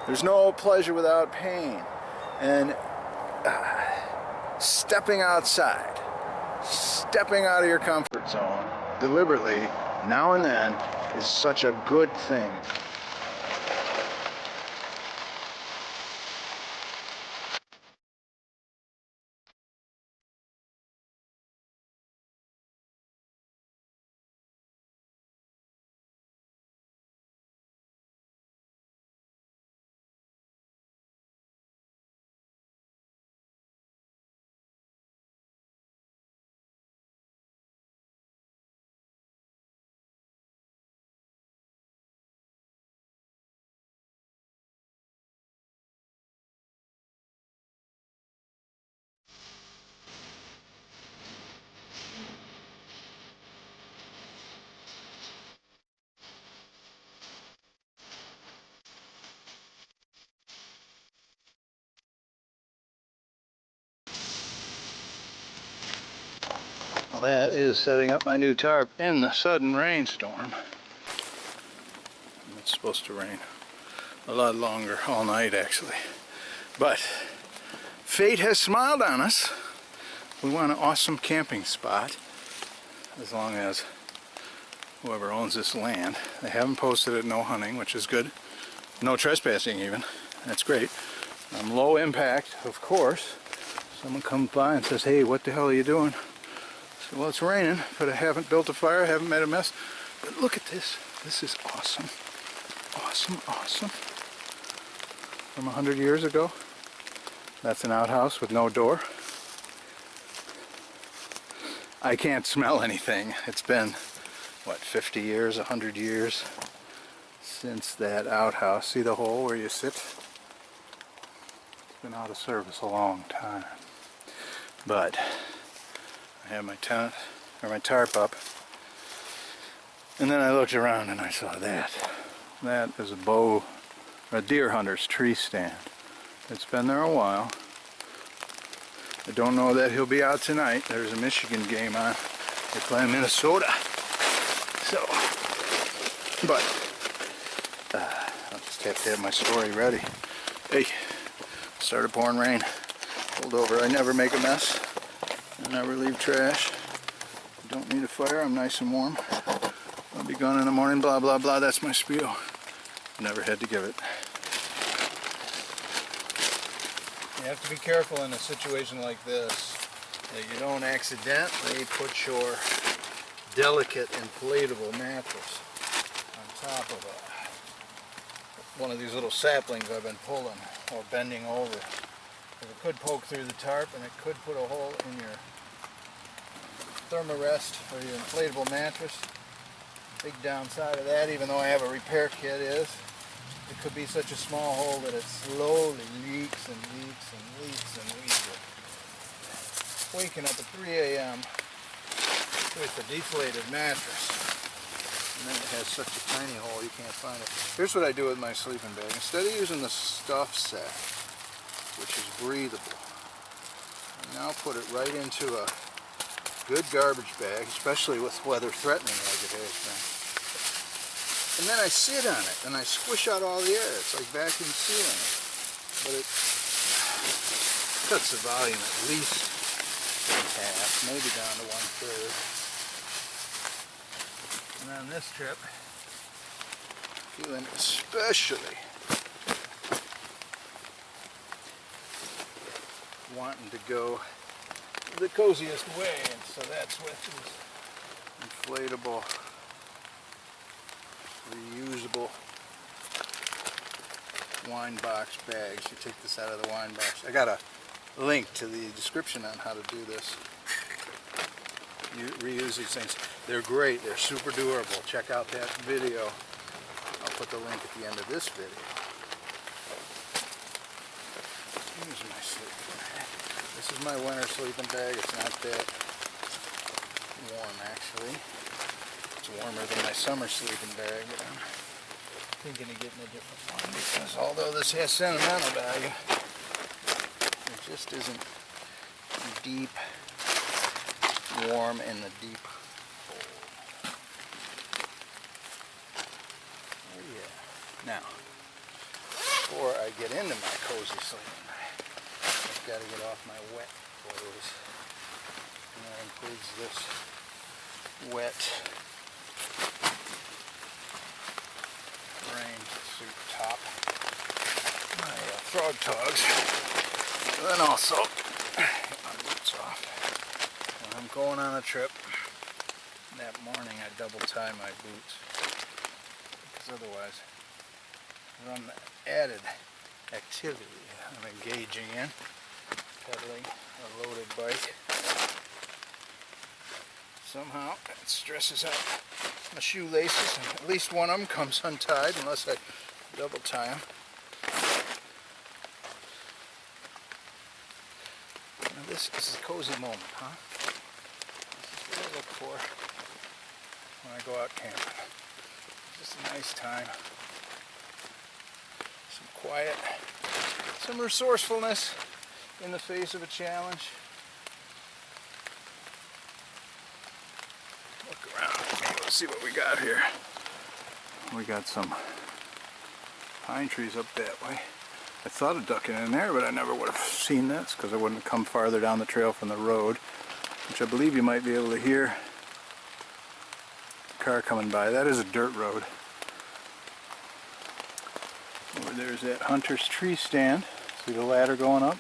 There's no pleasure without pain. And stepping outside, stepping out of your comfort zone deliberately now and then is such a good thing. Well, that is setting up my new tarp in the sudden rainstorm. It's supposed to rain a lot longer, all night actually. But fate has smiled on us. We want an awesome camping spot, as long as whoever owns this land, they haven't posted it no hunting, which is good. No trespassing even, that's great. Low impact, of course. Someone comes by and says, hey, what the hell are you doing? I say, well, it's raining, but I haven't built a fire, haven't made a mess. But look at this. This is awesome. Awesome, awesome. From 100 years ago. That's an outhouse with no door. I can't smell anything. It's been, what, 50 years, 100 years since that outhouse. See the hole where you sit? It's been out of service a long time. But I have my tent, or my tarp up. And then I looked around and I saw that. That is a deer hunter's tree stand. It's been there a while. I don't know that he'll be out tonight. There's a Michigan game on. They play in Minnesota. So, but I'll just have to have my story ready. Hey, started pouring rain. Pulled over. I never make a mess. I never leave trash. I don't need a fire. I'm nice and warm. I'll be gone in the morning. Blah blah blah. That's my spiel. Never had to give it. You have to be careful in a situation like this that you don't accidentally put your delicate inflatable mattress on top of one of these little saplings I've been pulling or bending over. Because it could poke through the tarp and it could put a hole in your Thermarest or your inflatable mattress. Big downside of that, even though I have a repair kit, is it could be such a small hole that it slowly leaks and leaks and leaks and leaks. Waking up at 3 a.m. with a deflated mattress. And then it has such a tiny hole you can't find it. Here's what I do with my sleeping bag. Instead of using the stuff sack, which is breathable, I now put it right into a good garbage bag, especially with weather threatening like it has been. And then I sit on it and I squish out all the air. It's like vacuum sealing it. But it cuts the volume at least in half, maybe down to 1/3. And on this trip, feeling especially wanting to go the coziest way, and so that's with these inflatable, reusable wine box bags. You take this out of the wine box. I got a link to the description on how to do this. You reuse these things. They're great. They're super durable. Check out that video. I'll put the link at the end of this video. Here's my sleeping bag. This is my winter sleeping bag. It's not that warm, actually. It's warmer than my summer sleeping bag, but I'm thinking of getting a different one because although this has sentimental value, it just isn't deep warm in the deep hole. Oh yeah. Now, before I get into my cozy sleeping. I've got to get off my wet clothes. And that includes this wet rain suit top. My frog togs. And then also, get my boots off. When I'm going on a trip, that morning I double tie my boots. Because otherwise, run the added activity I'm engaging in, pedaling a loaded bike. Somehow it stresses out my shoelaces, and at least one of them comes untied unless I double tie them. Now this is a cozy moment, huh? This is what I look for when I go out camping. Just a nice time. Some quiet, some resourcefulness in the face of a challenge. Look around. Let's see what we got here. We got some pine trees up that way. I thought of ducking in there, but I never would have seen this because I wouldn't have come farther down the trail from the road, which I believe you might be able to hear the car coming by. That is a dirt road. Over there's that hunter's tree stand. See the ladder going up?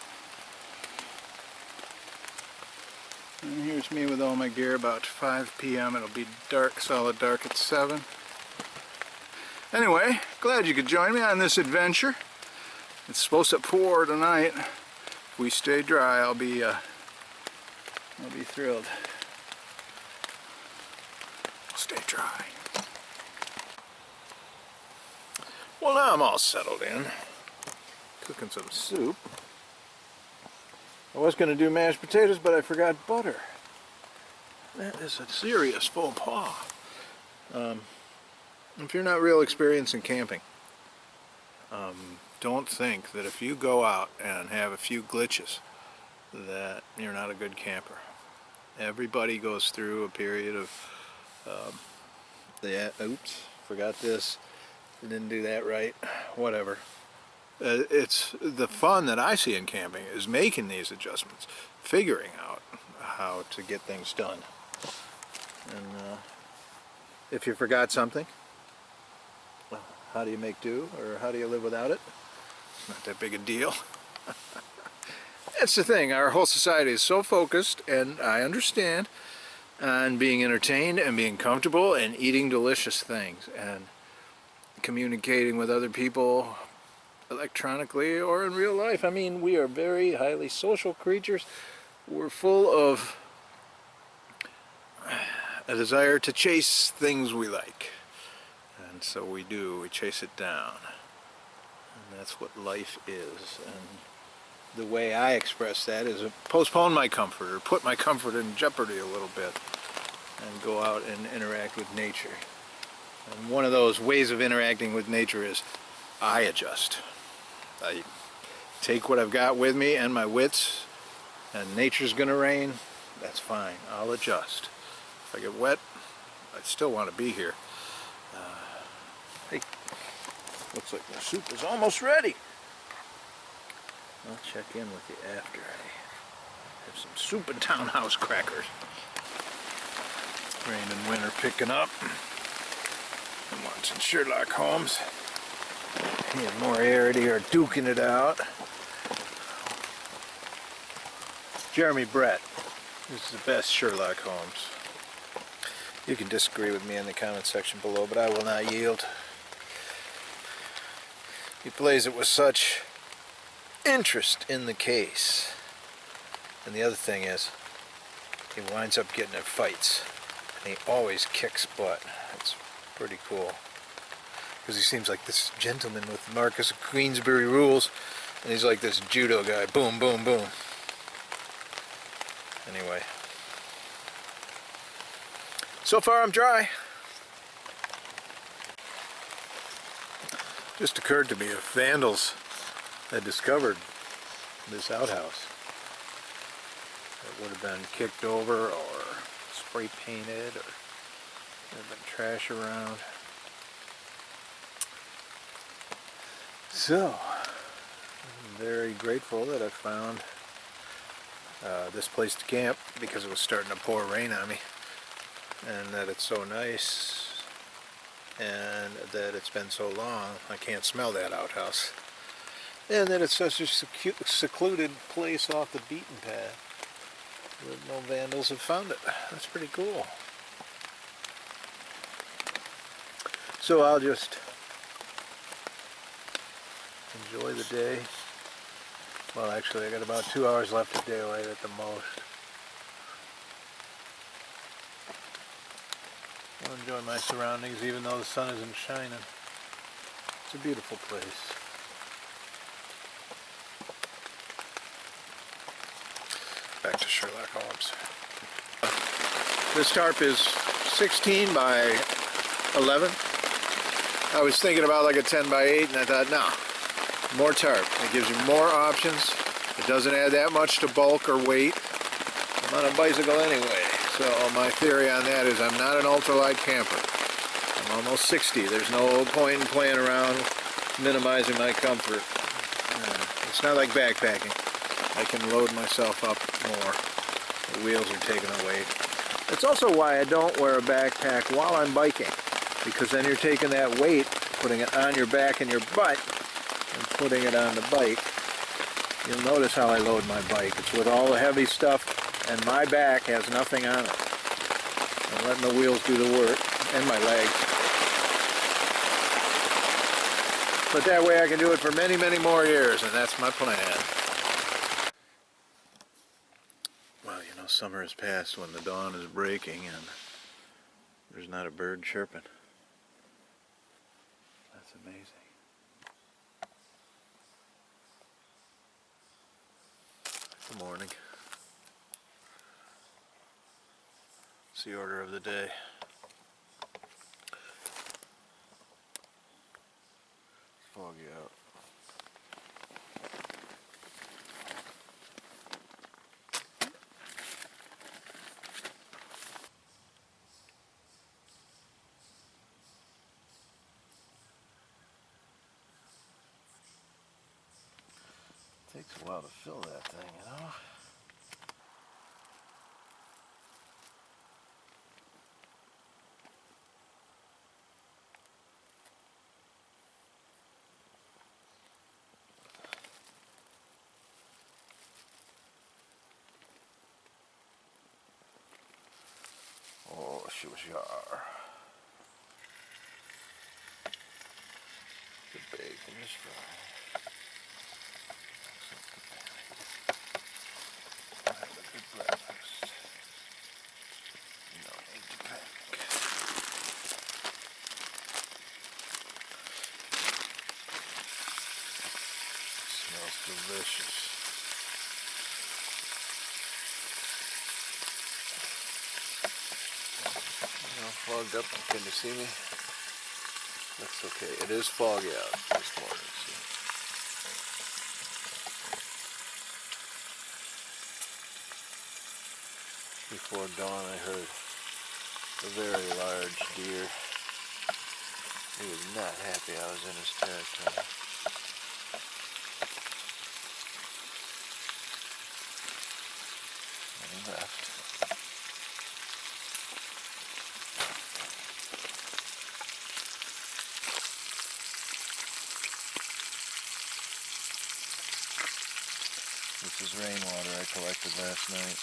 And here's me with all my gear about 5 p.m. It'll be dark, solid dark at 7. Anyway, glad you could join me on this adventure. It's supposed to pour tonight. If we stay dry, I'll be thrilled. I'll stay dry. Well, now I'm all settled in. Cooking some soup. I was going to do mashed potatoes, but I forgot butter. That is a serious faux pas. If you're not real experienced in camping, don't think that if you go out and have a few glitches that you're not a good camper. Everybody goes through a period of oops, forgot this, didn't do that right, whatever. It's the fun that I see in camping is making these adjustments, figuring out how to get things done. And if you forgot something, well, how do you make do, or how do you live without it? It's not that big a deal. That's the thing, our whole society is so focused, and I understand, on being entertained and being comfortable and eating delicious things and communicating with other people electronically or in real life. I mean, we are very highly social creatures. We're full of a desire to chase things we like. And so we chase it down. And that's what life is. And the way I express that is to postpone my comfort or put my comfort in jeopardy a little bit and go out and interact with nature. And one of those ways of interacting with nature is I adjust. I take what I've got with me and my wits, and nature's gonna rain, that's fine, I'll adjust. If I get wet, I still want to be here. Hey, looks like the soup is almost ready. I'll check in with you after I have some soup and townhouse crackers. Rain and wind are picking up. I'm watching Sherlock Holmes. He and Moriarty are duking it out. Jeremy Brett is the best Sherlock Holmes. You can disagree with me in the comment section below, but I will not yield. He plays it with such interest in the case. And the other thing is, he winds up getting in fights. And he always kicks butt. It's pretty cool. Because he seems like this gentleman with Marcus of Queensberry rules, and he's like this judo guy. Boom, boom, boom. Anyway. So far I'm dry. Just occurred to me if vandals had discovered this outhouse, it would have been kicked over or spray painted, or there have been trash around. So, very grateful that I found this place to camp because it was starting to pour rain on me, and that it's so nice and that it's been so long I can't smell that outhouse, and that it's such a secluded place off the beaten path that no vandals have found it. That's pretty cool. So I'll just enjoy the day. Well, actually I got about 2 hours left of daylight at the most. I'll enjoy my surroundings even though the sun isn't shining. It's a beautiful place. Back to Sherlock Holmes. This tarp is 16 by 11. I was thinking about like a 10 by 8 and I thought, no, more tarp. It gives you more options. It doesn't add that much to bulk or weight. I'm on a bicycle anyway, so my theory on that is I'm not an ultralight camper. I'm almost 60. There's no point in playing around minimizing my comfort. It's not like backpacking. I can load myself up more. The wheels are taking away. It's also why I don't wear a backpack while I'm biking, because then you're taking that weight, putting it on your back and your butt, and putting it on the bike. You'll notice how I load my bike. It's with all the heavy stuff, and my back has nothing on it. I'm letting the wheels do the work, and my legs. But that way I can do it for many, many more years, and that's my plan. Well, you know, summer has passed when the dawn is breaking, and there's not a bird chirping. That's amazing. Good morning. It's the order of the day. Foggy out. Takes a while to fill that thing, you know? Oh, she was yar. The bacon is fried. Have a good breakfast. No need to panic. Smells delicious. Fogged up. Can you see me? That's okay. It is foggy out this morning. So. Before dawn I heard a very large deer. He was not happy I was in his territory. And he left. This is rainwater I collected last night.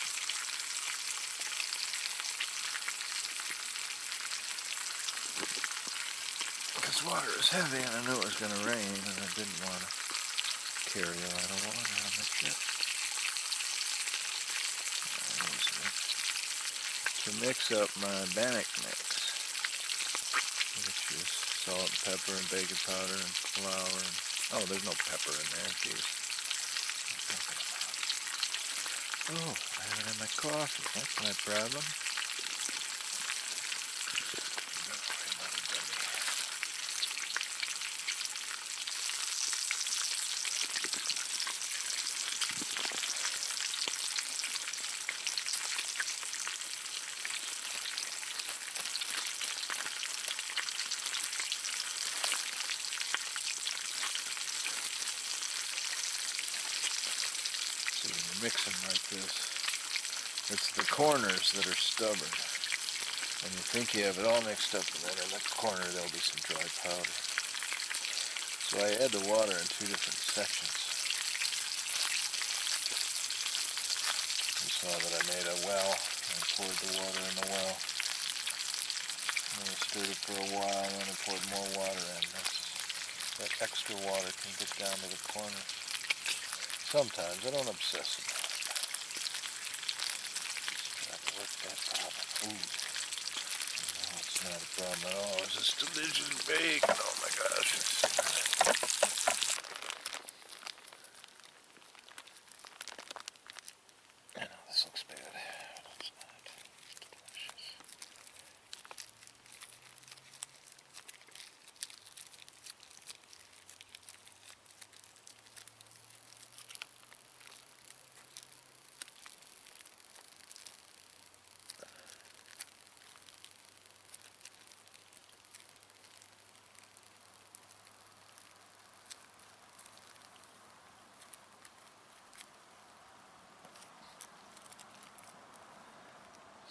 Because water is heavy and I knew it was going to rain and I didn't want to carry a lot of water on the trip. To mix up my bannock mix, which is salt and pepper and baking powder and flour and, oh, there's no pepper in there, geez. Oh, I have it in my coffee. That's my problem. mix them like this. It's the corners that are stubborn. And you think you have it all mixed up, and then in the corner there'll be some dry powder. So I add the water in two different sections. You saw that I made a well and poured the water in the well. And then I stirred it for a while, and then I poured more water in. That extra water can get down to the corner. Sometimes I don't obsess about it. Just try to work that problem. Ooh. No, it's not a problem at all. It's just delicious bacon. Oh my gosh. I know this looks bad, but it's not. It's delicious.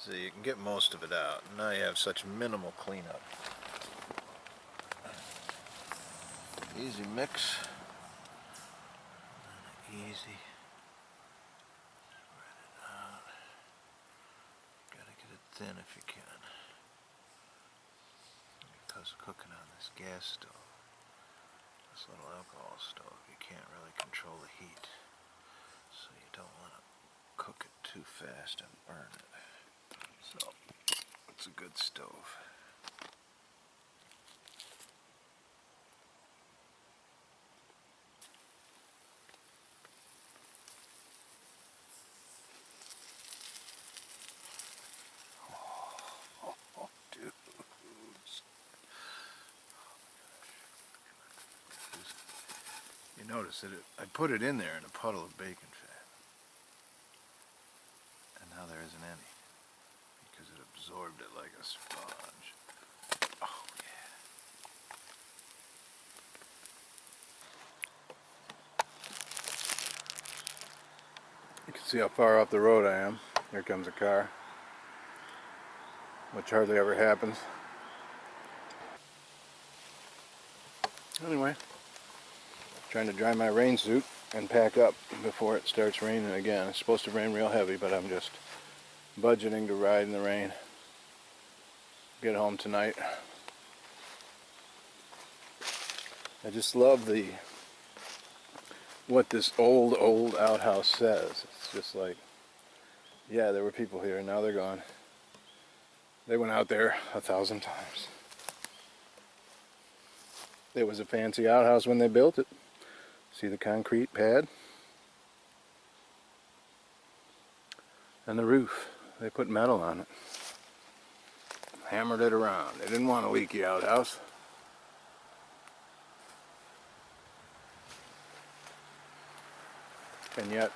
So you can get most of it out. Now you have such minimal cleanup. Easy mix. Easy. Spread it out. Gotta get it thin if you can. Because cooking on this gas stove, this little alcohol stove, you can't really control the heat. So you don't want to cook it too fast and burn it. So it's a good stove. Oh, dudes. You notice that I put it in there in a puddle of bacon fat. And now there isn't any. Because it absorbed it like a sponge. Oh, yeah. You can see how far off the road I am. Here comes a car, which hardly ever happens. Anyway, trying to dry my rain suit and pack up before it starts raining again. It's supposed to rain real heavy, but I'm just budgeting to ride in the rain. Get home tonight. I just love what this old outhouse says. It's just like, yeah, there were people here, and now they're gone. They went out there 1,000 times. It was a fancy outhouse when they built it. See the concrete pad? And the roof. They put metal on it. Hammered it around. They didn't want a leaky outhouse. And yet,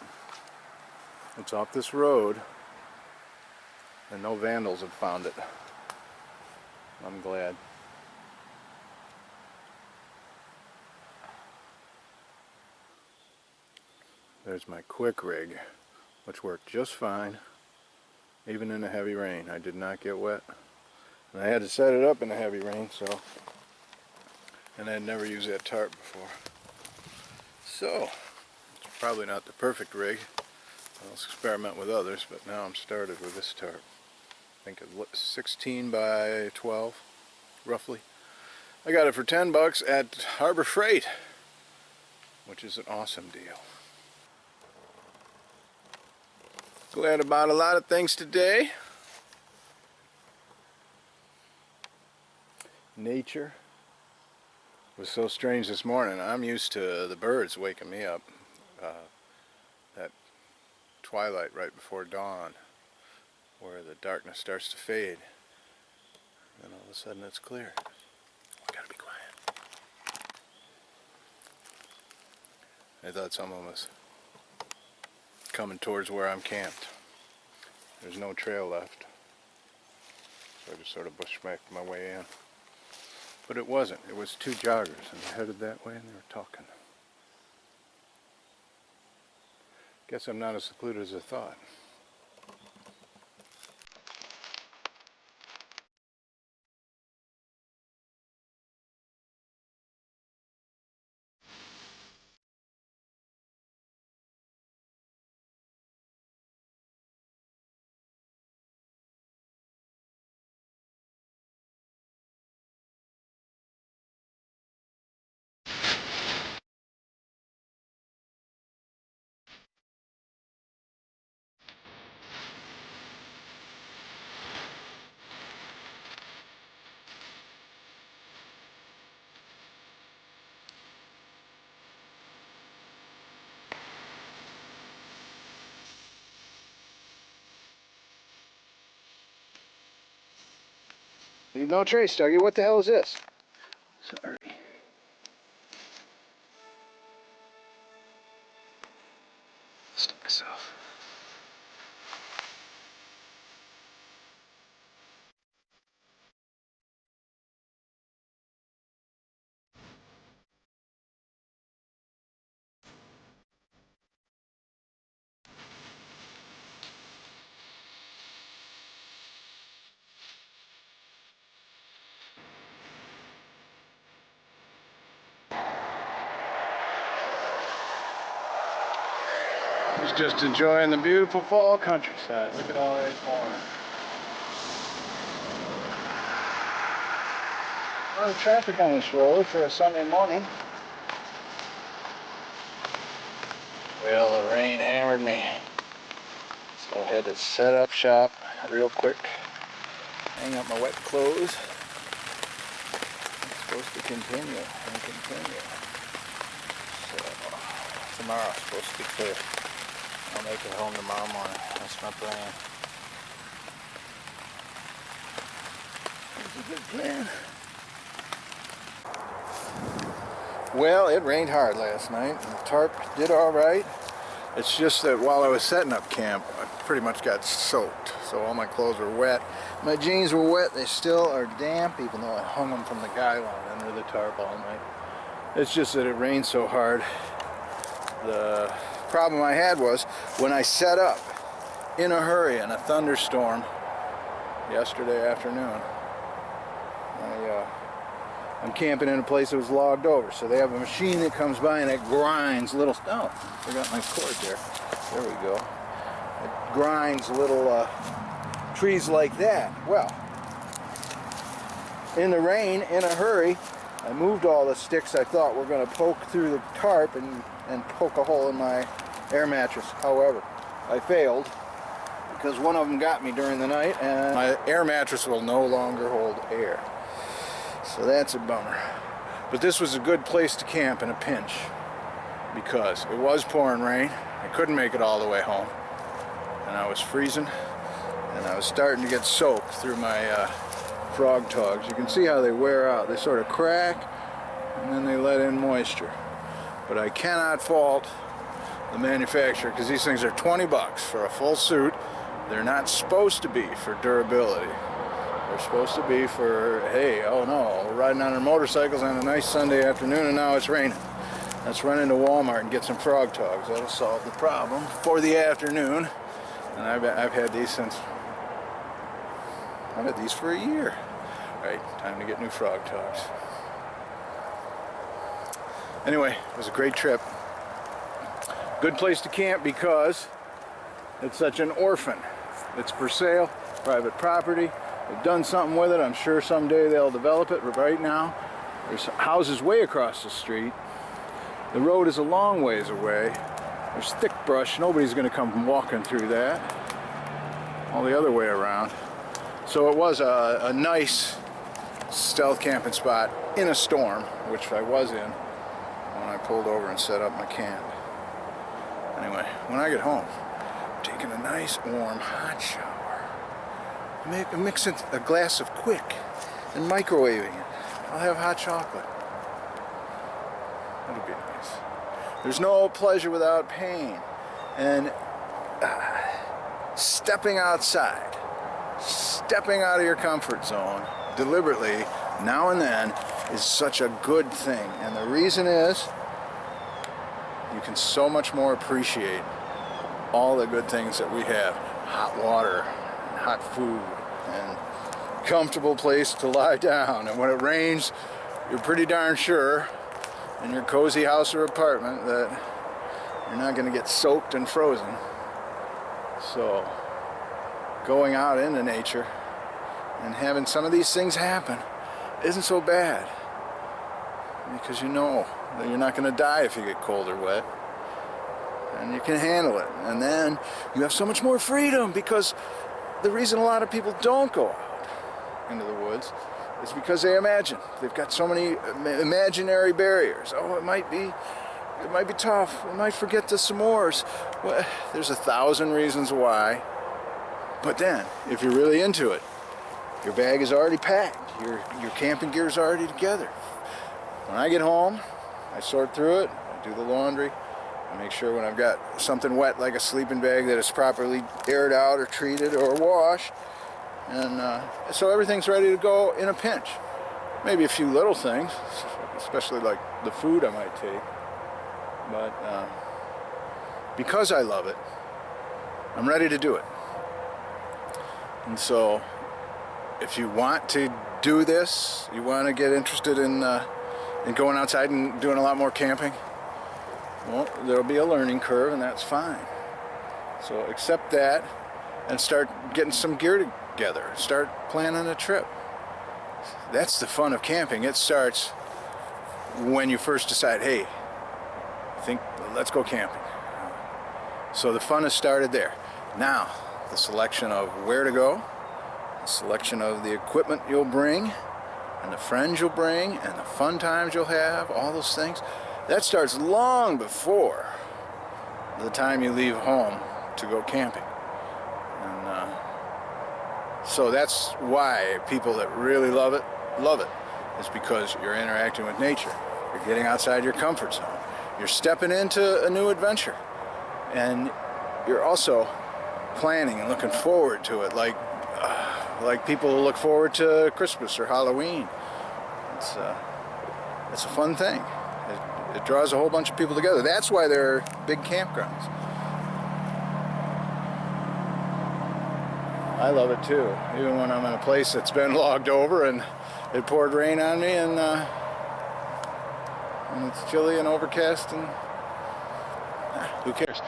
it's off this road, and no vandals have found it. I'm glad. There's my quick rig, which worked just fine, even in a heavy rain. I did not get wet. And I had to set it up in a heavy rain, so, and I had never used that tarp before. So, it's probably not the perfect rig. I'll experiment with others, but now I'm started with this tarp. I think it's 16 by 12, roughly. I got it for 10 bucks at Harbor Freight, which is an awesome deal. Glad about a lot of things today. Nature was so strange this morning. I'm used to the birds waking me up. That twilight right before dawn, where the darkness starts to fade. And all of a sudden it's clear. We gotta be quiet. I thought someone was coming towards where I'm camped. There's no trail left. So I just sort of bushwhacked my way in. But it wasn't. It was two joggers, and they headed that way and they were talking. Guess I'm not as secluded as I thought. Leave no trace, Dougie. What the hell is this? Sorry. Stop myself. He's just enjoying the beautiful fall countryside. Look at all that corn. A lot of traffic on this road for a Sunday morning. Well, the rain hammered me, so I had to set up shop real quick. Hang up my wet clothes. It's supposed to continue and continue. So tomorrow's supposed to be clear. I'll make it home tomorrow morning. That's my plan. That's a good plan. Well, it rained hard last night. The tarp did all right. It's just that while I was setting up camp, I pretty much got soaked. So all my clothes were wet. My jeans were wet. They still are damp, even though I hung them from the guy line under the tarp all night. It's just that it rained so hard. The problem I had was when I set up in a hurry in a thunderstorm yesterday afternoon. I'm camping in a place that was logged over, so they have a machine that comes by and it grinds little, oh, I forgot my cord there. There we go. It grinds little trees like that. Well, in the rain, in a hurry, I moved all the sticks I thought were going to poke through the tarp and poke a hole in my air mattress. However, I failed because one of them got me during the night and my air mattress will no longer hold air. So that's a bummer. But this was a good place to camp in a pinch because it was pouring rain. I couldn't make it all the way home. And I was freezing and I was starting to get soaked through my frog togs. You can see how they wear out. They sort of crack and then they let in moisture. But I cannot fault the manufacturer because these things are 20 bucks for a full suit. They're not supposed to be for durability. They're supposed to be for, hey, oh no, we're riding on our motorcycles on a nice Sunday afternoon and now it's raining. Let's run into Walmart and get some frog togs. That'll solve the problem for the afternoon. And I've had these since, I've had these for a year. Right, time to get new frog togs. Anyway, it was a great trip. Good place to camp because it's such an orphan. It's for sale, private property. They've done something with it. I'm sure someday they'll develop it, but right now there's houses way across the street. The road is a long ways away. There's thick brush. Nobody's going to come walking through that. All the other way around. So it was a nice stealth camping spot in a storm, which I was in when I pulled over and set up my camp. Anyway, when I get home, I'm taking a nice warm hot shower. Mixing a glass of Quick and microwaving it. I'll have hot chocolate. That'll be nice. There's no pleasure without pain. And stepping outside, stepping out of your comfort zone deliberately now and then is such a good thing. And the reason is you can so much more appreciate all the good things that we have. Hot water, and hot food, and comfortable place to lie down. And when it rains, you're pretty darn sure in your cozy house or apartment that you're not going to get soaked and frozen. So going out into nature and having some of these things happen isn't so bad, because you know that you're not going to die if you get cold or wet, and you can handle it. And then you have so much more freedom, because the reason a lot of people don't go out into the woods is because they imagine. They've got so many imaginary barriers. Oh, it might be tough. We might forget the s'mores. Well, there's 1,000 reasons why. But then, if you're really into it, your bag is already packed. Your camping gear is already together. When I get home, I sort through it. I do the laundry. I make sure when I've got something wet like a sleeping bag that it's properly aired out or treated or washed. And so everything's ready to go in a pinch. Maybe a few little things, especially like the food I might take. But because I love it, I'm ready to do it. And so if you want to do this, you want to get interested in going outside and doing a lot more camping, well, there'll be a learning curve, and that's fine. So accept that and start getting some gear together. Start planning a trip. That's the fun of camping. It starts when you first decide, hey, let's go camping. So the fun has started there. Now, the selection of where to go, the selection of the equipment you'll bring, and the friends you'll bring, and the fun times you'll have, all those things, that starts long before the time you leave home to go camping. And so that's why people that really love it, is because you're interacting with nature. You're getting outside your comfort zone. You're stepping into a new adventure. And you're also planning and looking forward to it, like people look forward to Christmas or Halloween. It's a fun thing. It draws a whole bunch of people together. That's why there are big campgrounds. I love it too, even when I'm in a place that's been logged over and it poured rain on me, and it's chilly and overcast, and who cares?